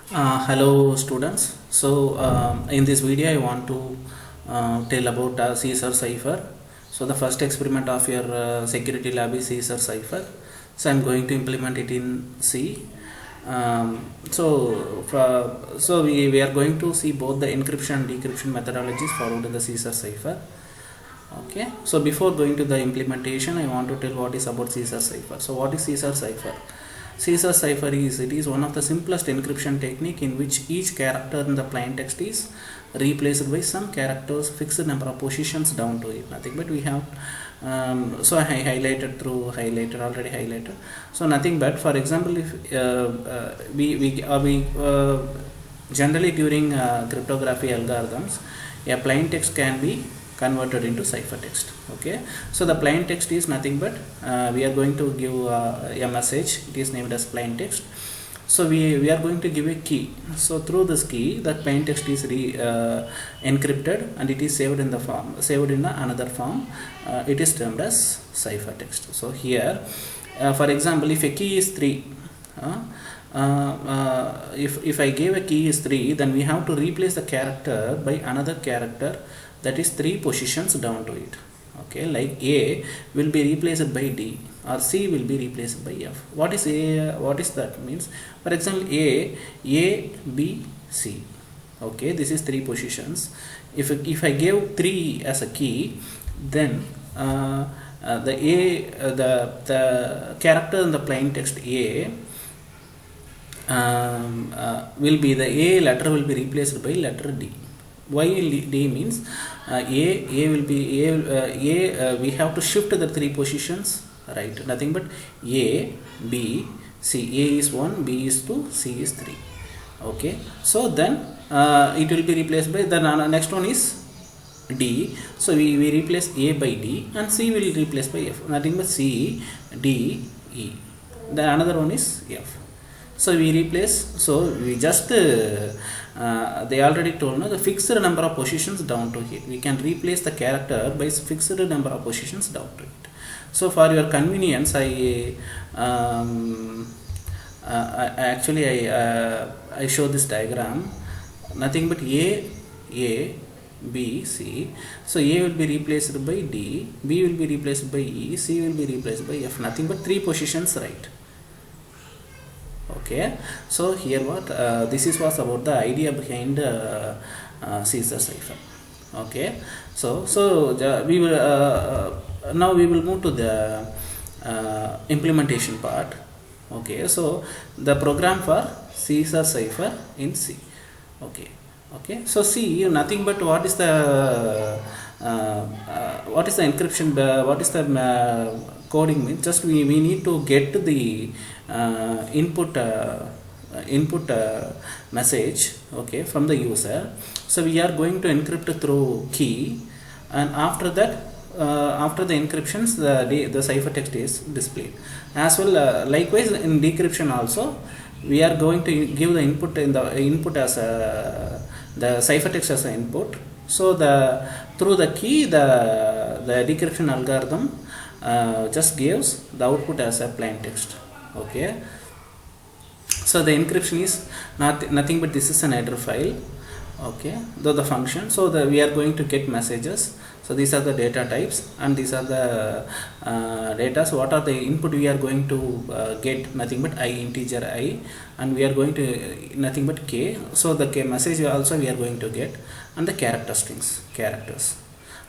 Hello students. In this video I want to tell about Caesar cipher. So the first experiment of your security lab is Caesar cipher. So I'm going to implement it in C. We are going to see both the encryption and decryption methodologies followed in the Caesar cipher. Okay, so before going to the implementation, I want to tell what is about Caesar cipher. So what is Caesar cipher? Caesar cipher is one of the simplest encryption technique in which each character in the plain text is replaced by some characters fixed number of positions down to it. Nothing but we have so I highlighted already highlighted. So nothing but, for example, if we generally during cryptography algorithms, a plain text can be converted into ciphertext. Okay, so the plain text is nothing but we are going to give a message. It is named as plain text. So we are going to give a key. So through this key, the plain text is encrypted and it is saved in another form. It is termed as ciphertext. So here, for example, if a key is 3, if I gave a key is 3, then we have to replace the character by another character that is 3 positions down to it. Okay, like A will be replaced by D or C will be replaced by F. What is A? What is that means? For example, A, B, C. Okay, this is 3 positions. If I gave 3 as a key, then the character in the plain text A will be, the A letter will be replaced by letter D. Why D means A will be we have to shift the 3 positions, right? Nothing but A, B, C. A is 1, B is 2, C is 3. Okay, so then it will be replaced by the next one is D. So we replace A by D and C will replace by F. Nothing but C, D, E. The another one is F. So we replace, so we just they already told the fixed number of positions down to here. We can replace the character by fixed number of positions down to it. So for your convenience, I show this diagram. Nothing but A, B, C. So A will be replaced by D, B will be replaced by E, C will be replaced by F. Nothing but 3 positions, right? Okay, so here what this is was about the idea behind Caesar cipher. Okay, so we will now we will move to the implementation part. Okay, so the program for Caesar cipher in C. Okay, so see, nothing but what is the encryption, what is the coding means? Just we need to get the input message, okay, from the user. So we are going to encrypt through key, and after that after the encryptions the ciphertext is displayed. As well, likewise in decryption also, we are going to give the input as the ciphertext as an input. So through the key, the decryption algorithm just gives the output as a plain text. Okay, so the encryption is nothing but this is an header file. Okay, the function. So we are going to get messages. So these are the data types and these are the data. So what are the input we are going to get? Nothing but integer I, and we are going to nothing but k. So the k message also we are going to get, and the character strings, characters.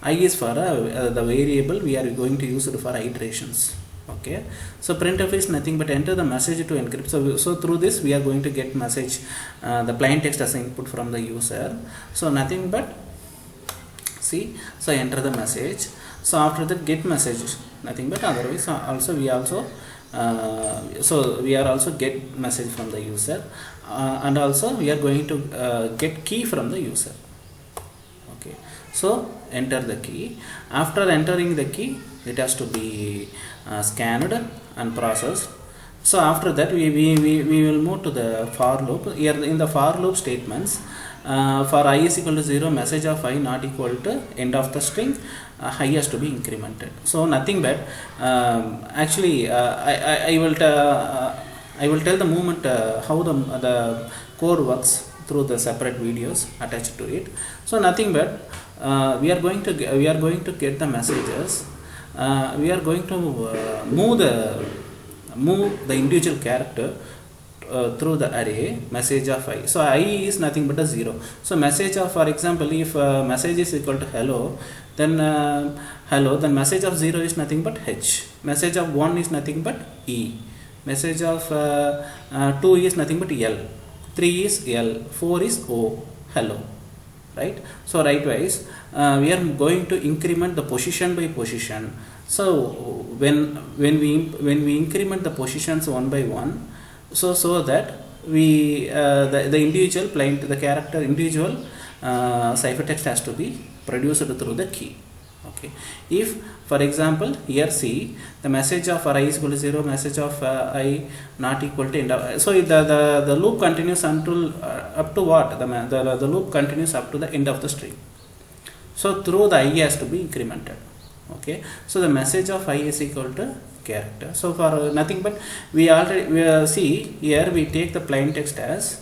I is for the variable we are going to use it for iterations. Okay, so printf is nothing but enter the message to encrypt. So through this we are going to get message, the plain text as input from the user. So nothing but see, so enter the message. So after that get message, nothing but otherwise also we also so we are also get message from the user, and also we are going to get key from the user. Okay, so enter the key. After entering the key, it has to be scanned and processed. So after that we will move to the for loop. Here in the for loop statements, for I is equal to 0, message of I not equal to end of the string, I has to be incremented. So nothing but actually I will I will tell the movement how the code works through the separate videos attached to it. So nothing but we are going to get the messages. We are going to move the individual character through the array message of I. So I is nothing but a 0. So message of, for example, if message is equal to hello, then then message of 0 is nothing but H. Message of 1 is nothing but E. Message of 2 is nothing but L. 3 is L. 4 is O. Hello. Right? So rightwise we are going to increment the position by position. So when we increment the positions one by one, so that we the individual character individual ciphertext has to be produced through the key. Okay, if for example here see the message of I is equal to 0, message of I not equal to end of, so the loop continues until up to what, the loop continues up to the end of the string. So through the I has to be incremented. Okay, so the message of I is equal to character. So for nothing but we already see here we take the plain text as,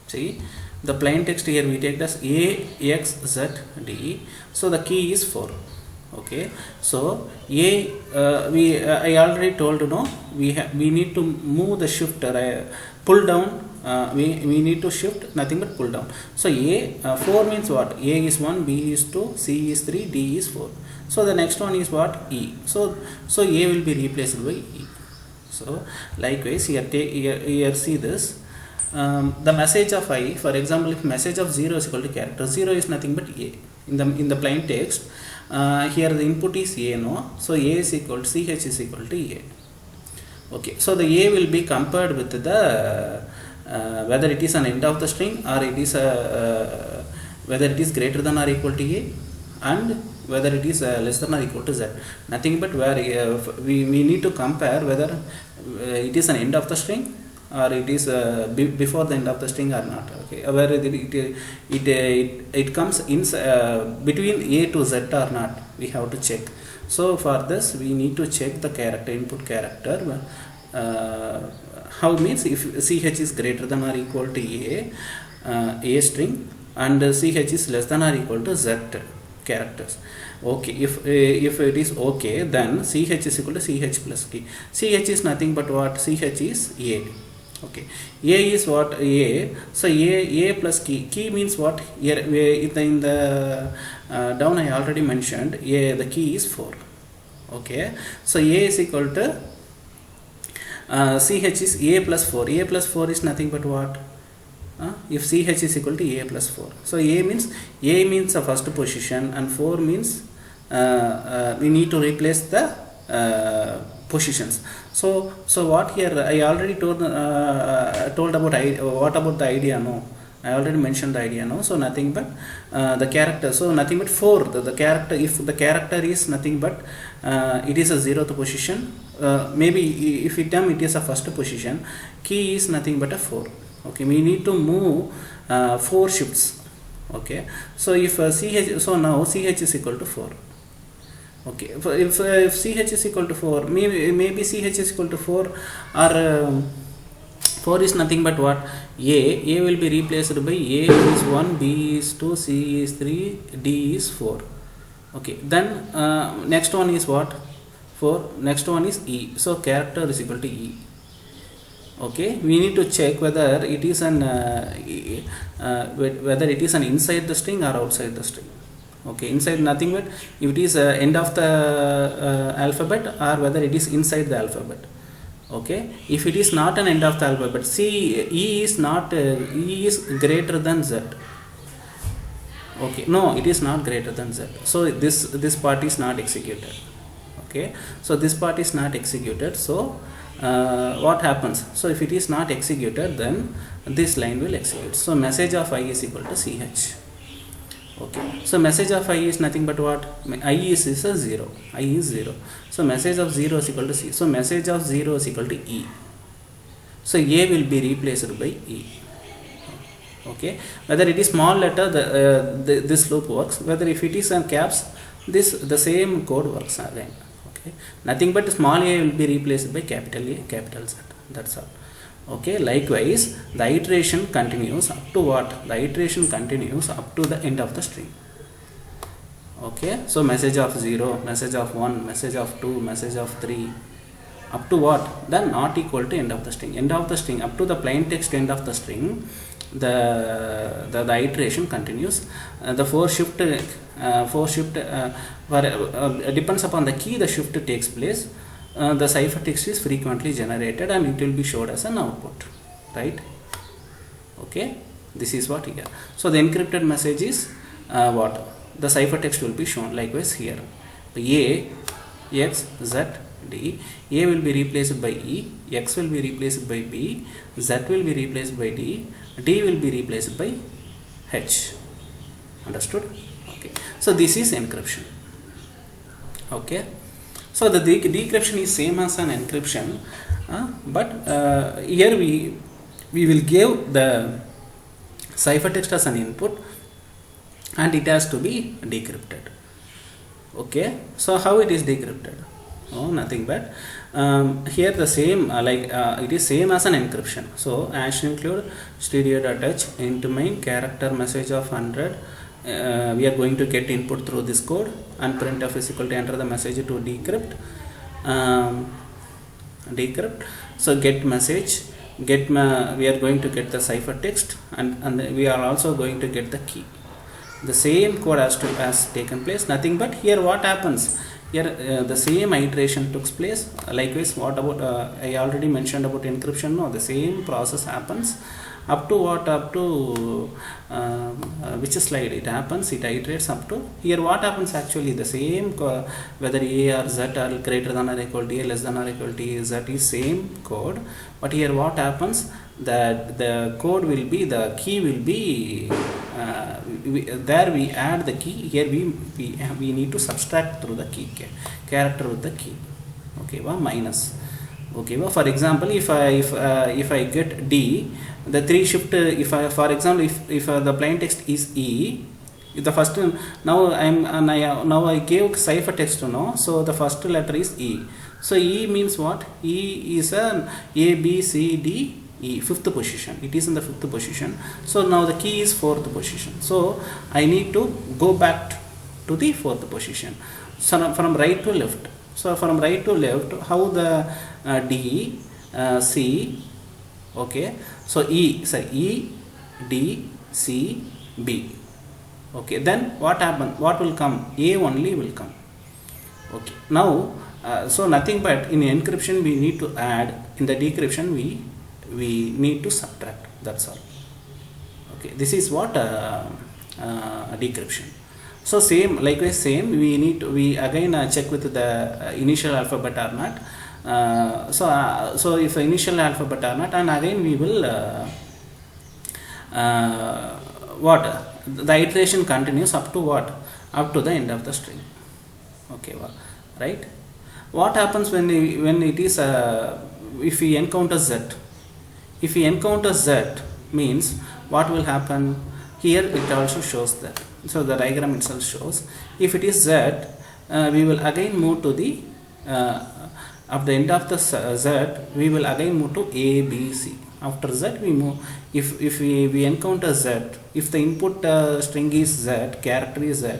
see the plain text here we take as A X Z D. So the key is 4. Okay, so I already told, we need to move the shift pull down. We need to shift nothing but pull down. So 4 means what? A is 1, B is 2, C is 3, D is 4. So the next one is what? E. So A will be replaced by E. So likewise here see this. The message of I, for example, if message of 0 is equal to character, 0 is nothing but A. In the plain text, here the input is A, no? So A is equal to CH is equal to A. Okay, so the A will be compared with the whether it is an end of the string or it is whether it is greater than or equal to A, and whether it is less than or equal to Z. Nothing but where we need to compare whether it is an end of the string or it is before the end of the string or not. Okay, whether it comes in between A to Z or not, we have to check. So for this we need to check the character, input character. How means if CH is greater than or equal to A string, and CH is less than or equal to Z characters. Okay, if it is okay, then CH is equal to CH plus key. CH is nothing but what? CH is A. Okay, A is what? A. So A plus key. Key means what? Here in the down I already mentioned the key is 4. Okay, so A is equal to CH is A plus 4. A plus 4 is nothing but what? If CH is equal to A plus 4. So A means the first position, and 4 means we need to replace the positions. So what here I already told about what about the idea? No, I already mentioned the idea. No, so nothing but the character. So nothing but 4. The character, if the character is nothing but it is a 0th position. Maybe if it is a first position, key is nothing but a 4. Okay, we need to move 4 shifts. Okay, so if CH, so now CH is equal to 4. Okay, if CH is equal to 4, maybe CH is equal to 4, or 4 is nothing but what? A will be replaced by A is 1, B is 2, C is 3, D is 4. Okay, then next one is what? 4. Next one is E. So character is equal to E. Okay, we need to check whether it is an inside the string or outside the string. Okay, inside nothing but if it is end of the alphabet, or whether it is inside the alphabet. Okay, if it is not an end of the alphabet, E is not E is greater than Z. Okay, no, it is not greater than Z. So this part is not executed. Okay, so this part is not executed. So what happens? So if it is not executed, then this line will execute. So message of I is equal to CH. Okay, so message of I is nothing but what? I is a 0. I is 0. So message of 0 is equal to C. So message of 0 is equal to E. So A will be replaced by E. Okay, whether it is small letter, this loop works. Whether if it is in caps, the same code works again. Okay, Okay, nothing but small a will be replaced by capital A, capital Z. That's all. Okay, likewise the iteration continues up to what? The iteration continues up to the end of the string. Okay, so message of 0, message of 1, message of 2, message of 3, up to what? Then not equal to end of the string. End of the string, up to the plain text end of the string, the iteration continues. The for shift depends upon the key the shift takes place. The ciphertext is frequently generated and it will be showed as an output, right? Okay, this is what here. So the encrypted message is what? The ciphertext will be shown likewise here. A, X, Z, D. A will be replaced by E, X will be replaced by B, Z will be replaced by D, D will be replaced by H. Understood? Okay. So this is encryption. Okay. So the decryption is same as an encryption, but here we will give the ciphertext as an input and it has to be decrypted. Okay, so how it is decrypted? Oh, nothing but here the same it is same as an encryption. So hash include stereo.h into main character message of 100. We are going to get input through this code and printf is equal to enter the message to decrypt. Decrypt. So get message, we are going to get the ciphertext and we are also going to get the key. The same code has taken place, nothing but here what happens? Here the same iteration took place. Likewise, what about I already mentioned about encryption. No, the same process happens up to what? Up to which slide it happens? It iterates up to here. What happens actually? The same whether A or Z are greater than or equal to A, less than or equal to Z is same code. But here what happens? That the code will be, the key will be there we add the key. Here we need to subtract through the key character with the key. Okay, well, minus. Okay, well, for example, if I get D, the 3 shift, for example, if the plain text is E, the first now I gave ciphertext no, so the first letter is E. So E means what? E is a B C D E, 5th position. It is in the 5th position. So now the key is 4th position. So I need to go back to the 4th position. So from right to left. So from right to left, how the D, C, okay. So E, D, C, B. Okay. Then what happen? What will come? A only will come. Okay. Now, so nothing but in encryption we need to add. In the decryption we need to subtract. That's all. Okay, this is what decryption. So same, likewise same, we again check with the initial alphabet or not. So if initial alphabet or not, and again we will what? The iteration continues up to what? Up to the end of the string. Okay, well, right? What happens when it is if we encounter Z? If we encounter Z means what will happen? Here it also shows that. So the diagram itself shows if it is Z, we will again move to the at the end of the Z, we will again move to A, B, C. After Z we move, if we encounter Z, if the input string is Z, character is Z,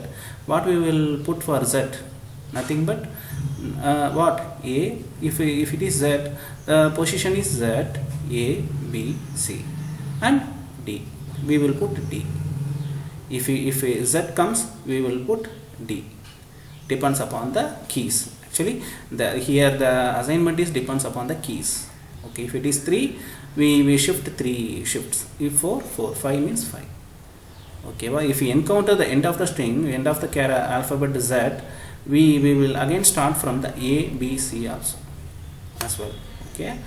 what we will put for Z? Nothing but what? A. If it is Z, position is Z, A, B, C and D. We will put D. If Z comes, we will put D. Depends upon the keys. Actually, here the assignment is depends upon the keys. Okay, if it is 3, we shift 3 shifts. If 4, 5 means 5. Okay, well, if we encounter the end of the string, end of the alphabet Z, we will again start from the A, B, C also as well. Okay.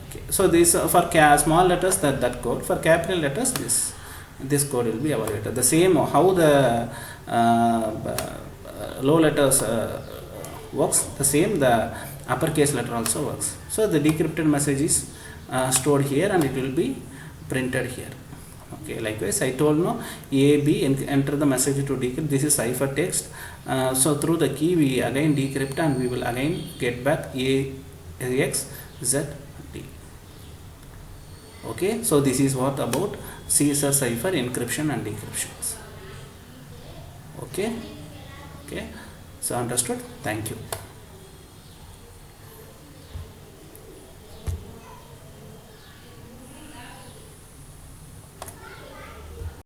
Okay. So this for small letters that code, for capital letters this code will be evaluated. The same how the low letters works, the same the uppercase letter also works. So the decrypted message is stored here and it will be printed here. Okay. Okay, likewise I told no A B enter the message to decrypt. This is ciphertext. So through the key we again decrypt and we will again get back A X Z D. Okay, so this is what about Caesar cipher encryption and decryptions. Okay, so understood. Thank you.